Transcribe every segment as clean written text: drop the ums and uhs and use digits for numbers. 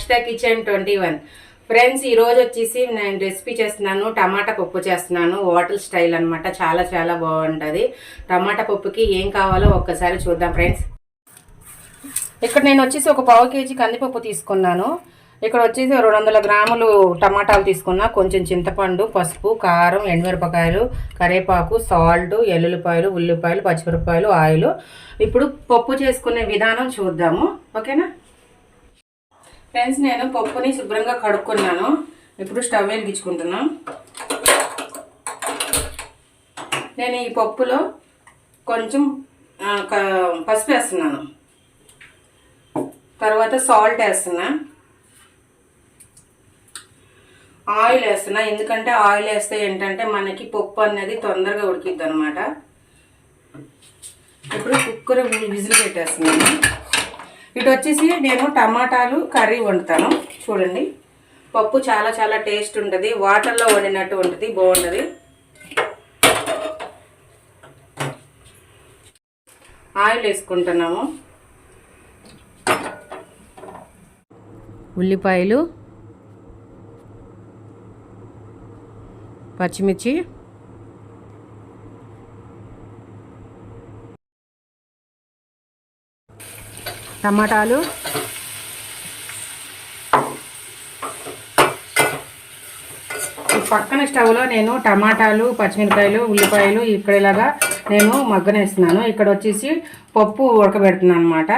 Harshita kitchen 21 friends ఈ రోజు వచ్చేసి నేను రెసిపీ చేస్తున్నాను టమాటా పప్పు చేస్తున్నాను హోటల్ స్టైల్ అన్నమాట చాలా చాలా బాగుంటది టమాటా పప్పుకి ఏం కావాలో ఒక్కసారి చూద్దాం ఫ్రెండ్స్ ఇక్కడ నేను వచ్చేసి ఒక పావు కేజీ కందిపప్పు తీసుకున్నాను ఇక్కడ వచ్చేసి 200 గ్రాములు టమాటాలు తీసుకున్నా కొంచెం చింతపండు పసుపు కారం ఎండుమిరపకాయలు కరివేపాకు సాల్ట్ ఎల్లుల్లిపాయలు ఉల్లిపాయలు పచ్చిమిరపకాయలు ఆయిల్ ఇప్పుడు పప్పు చేసుకునే విధానం చూద్దాము ఓకేనా ఫ్రెండ్స్ నేను పప్పుని శుభ్రంగా కడుక్కున్నాను ఇప్పుడు స్టవ్ వెలిగించుకుంటున్నాను నేను ఈ పప్పులో కొంచెం పసుపు వేస్తున్నాను తర్వాత సాల్ట్ వేస్తున్నా ఆయిల్ వేస్తున్నా ఎందుకంటే ఆయిల్ వేస్తే ఏంటంటే మనకి పప్పు అనేది తొందరగా ఉడికిద్ది అనమాట ఇప్పుడు కుక్కర్ విజిల్ పెట్టేస్తున్నాను ఇటు వచ్చేసి నేను టమాటాలు కర్రీ వండుతాను చూడండి పప్పు చాలా చాలా టేస్ట్ ఉంటుంది వాటర్లో వండినట్టు ఉంటుంది బాగుంటుంది ఆయిల్ వేసుకుంటున్నాము ఉల్లిపాయలు పచ్చిమిర్చి టమాటాలు పక్కన స్టవ్లో నేను టమాటాలు పచ్చిమిరపకాయలు ఉల్లిపాయలు ఇక్కడ ఇలాగా నేను మగ్గనేస్తున్నాను ఇక్కడ వచ్చేసి పప్పు ఉడకబెడుతున్నాను అనమాట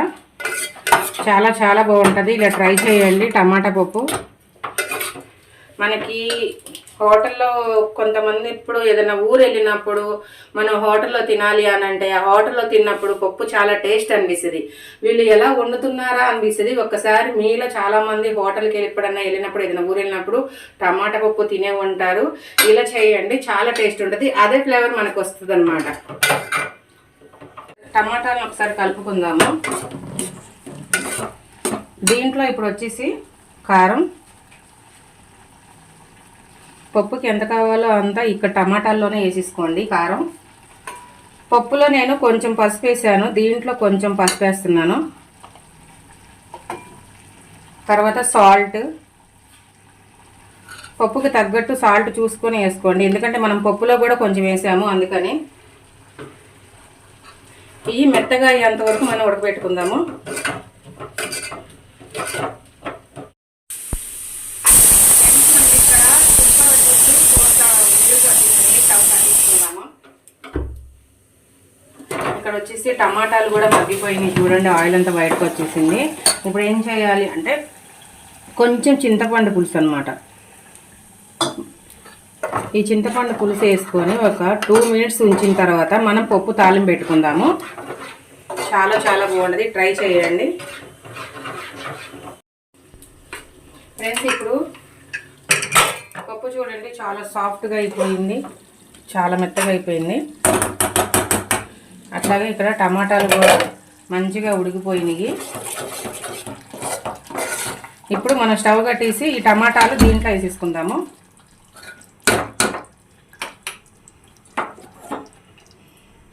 చాలా చాలా బాగుంటుంది ఇలా ట్రై చేయండి టమాటా పప్పు మనకి హోటల్లో కొంతమంది ఇప్పుడు ఏదైనా ఊరు వెళ్ళినప్పుడు మనం హోటల్లో తినాలి అని అంటే ఆ హోటల్లో తిన్నప్పుడు పప్పు చాలా టేస్ట్ అనిపిస్తుంది వీళ్ళు ఎలా వండుతున్నారా అనిపిస్తుంది ఒక్కసారి మీలో చాలామంది హోటల్కి ఎప్పుడన్నా వెళ్ళినప్పుడు ఏదైనా ఊరు వెళ్ళినప్పుడు టమాటా పప్పు తినే ఉంటారు ఇలా చేయండి చాలా టేస్ట్ ఉంటుంది అదే ఫ్లేవర్ మనకు వస్తుంది అనమాట టమాటాలను ఒకసారి కలుపుకుందాము దీంట్లో ఇప్పుడు వచ్చేసి కారం పప్పుకి ఎంత కావాలో అంతా ఇక్కడ టమాటాల్లోనే వేసేసుకోండి కారం పప్పులో నేను కొంచెం పసుపు వేసాను దీంట్లో కొంచెం పసుపు వేస్తున్నాను తర్వాత సాల్ట్ పప్పుకి తగ్గట్టు సాల్ట్ చూసుకొని వేసుకోండి ఎందుకంటే మనం పప్పులో కూడా కొంచెం వేసాము అందుకని ఇవి మెత్తగా అయ్యేంతవరకు మనం ఉడకబెట్టుకుందాము ఇక్కడ వచ్చేసి టమాటాలు కూడా మగ్గిపోయినాయి చూడండి ఆయిల్ అంతా బయటకు వచ్చేసింది ఇప్పుడు ఏం చేయాలి అంటే కొంచెం చింతపండు పులుసు అనమాట ఈ చింతపండు పులుసు వేసుకొని ఒక 2 మినిట్స్ ఉంచిన తర్వాత మనం పప్పు తాలింపు పెట్టుకుందాము చాలా చాలా బాగుంటుంది ట్రై చేయండి ఫ్రెండ్స్ ఇప్పుడు పప్పు చూడండి చాలా సాఫ్ట్గా అయిపోయింది చాలా మెత్తగా అయిపోయింది అట్లాగే ఇక్కడ టమాటాలు కూడా మంచిగా ఉడికిపోయినాయి ఇప్పుడు మనం స్టవ్ కట్టేసి ఈ టమాటాలు దీంట్లో వేసేసుకుందాము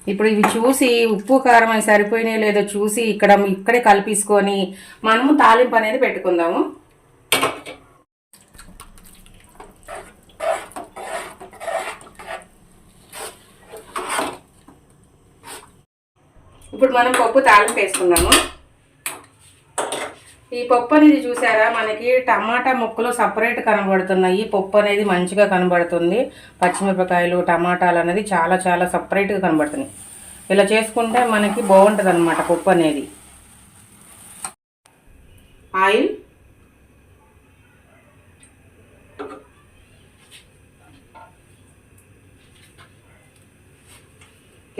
ఇప్పుడు ఇవి చూసి ఉప్పు కారం అవి సరిపోయినాయో లేదో చూసి ఇక్కడే కలిపేసుకొని మనము తాలింపు అనేది పెట్టుకుందాము ఇప్పుడు మనం పప్పు తాలింపు వేసుకుందాము ఈ పప్పు అనేది చూసారా మనకి టమాటా ముక్కలు సపరేట్ కనబడుతున్నాయి పప్పు అనేది మంచిగా కనబడుతుంది పచ్చిమిరపకాయలు టమాటాలు అనేది చాలా చాలా సపరేట్గా కనబడుతున్నాయి ఇలా చేసుకుంటే మనకి బాగుంటుంది అన్నమాట పప్పు అనేది ఆయిల్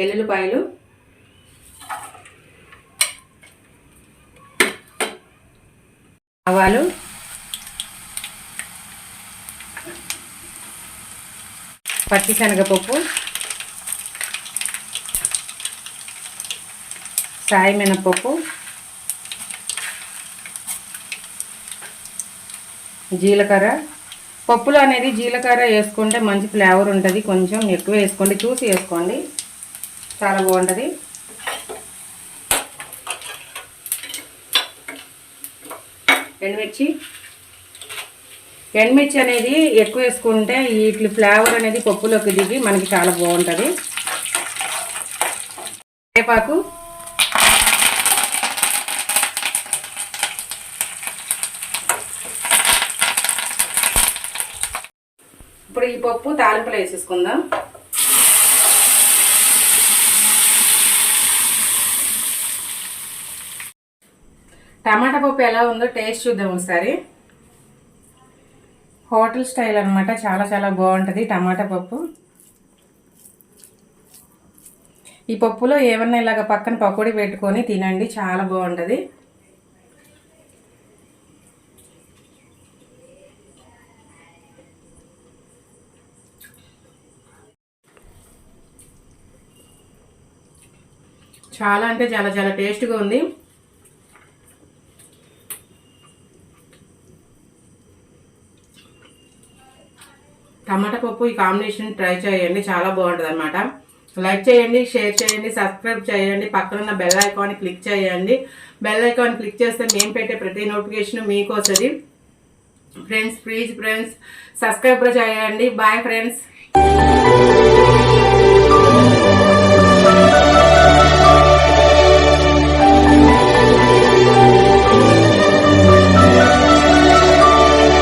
ఎల్లుల్లిపాయలు ఆవాలు పచ్చిశనగపప్పు సాయి మినపప్పు జీలకర్ర పప్పులో అనేది జీలకర్ర వేసుకుంటే మంచి ఫ్లేవర్ ఉంటుంది. కొంచెం ఎక్కువ వేసుకోండి, చూసి వేసుకోండి, చాలా బాగుంటుంది. ఎండుమిర్చి, ఎండుమిర్చి అనేది ఎక్కువ వేసుకుంటే వీటి ఫ్లేవర్ అనేది పప్పులోకి దిగి మనకి చాలా బాగుంటుంది. కరివేపాకు, ఇప్పుడు ఈ పప్పు తాలింపులో వేసేసుకుందాం. టమాటా పప్పు ఎలా ఉందో టేస్ట్ చూద్దాం ఒకసారి. హోటల్ స్టైల్ అనమాట, చాలా చాలా బాగుంటుంది టమాటా పప్పు. ఈ పప్పులో ఏమన్నా ఇలాగ పక్కన పకోడీ పెట్టుకొని తినండి, చాలా బాగుంటుంది. చాలా అంటే చాలా చాలా టేస్ట్గా ఉంది. టమాటా పప్పు ఈ కాంబినేషన్ ట్రై చేయండి, చాలా బాగుంటుంది అనమాట. లైక్ చేయండి, షేర్ చేయండి, సబ్స్క్రైబ్ చేయండి, పక్కన ఉన్న బెల్ ఐకాన్ క్లిక్ చేయండి. బెల్ ఐకాన్ క్లిక్ చేస్తే మేము పెట్టే ప్రతి నోటిఫికేషన్ మీకు వస్తుంది. ఫ్రెండ్స్ ప్లీజ్ ఫ్రెండ్స్ సబ్స్క్రైబ్ చేయండి. Bye friends.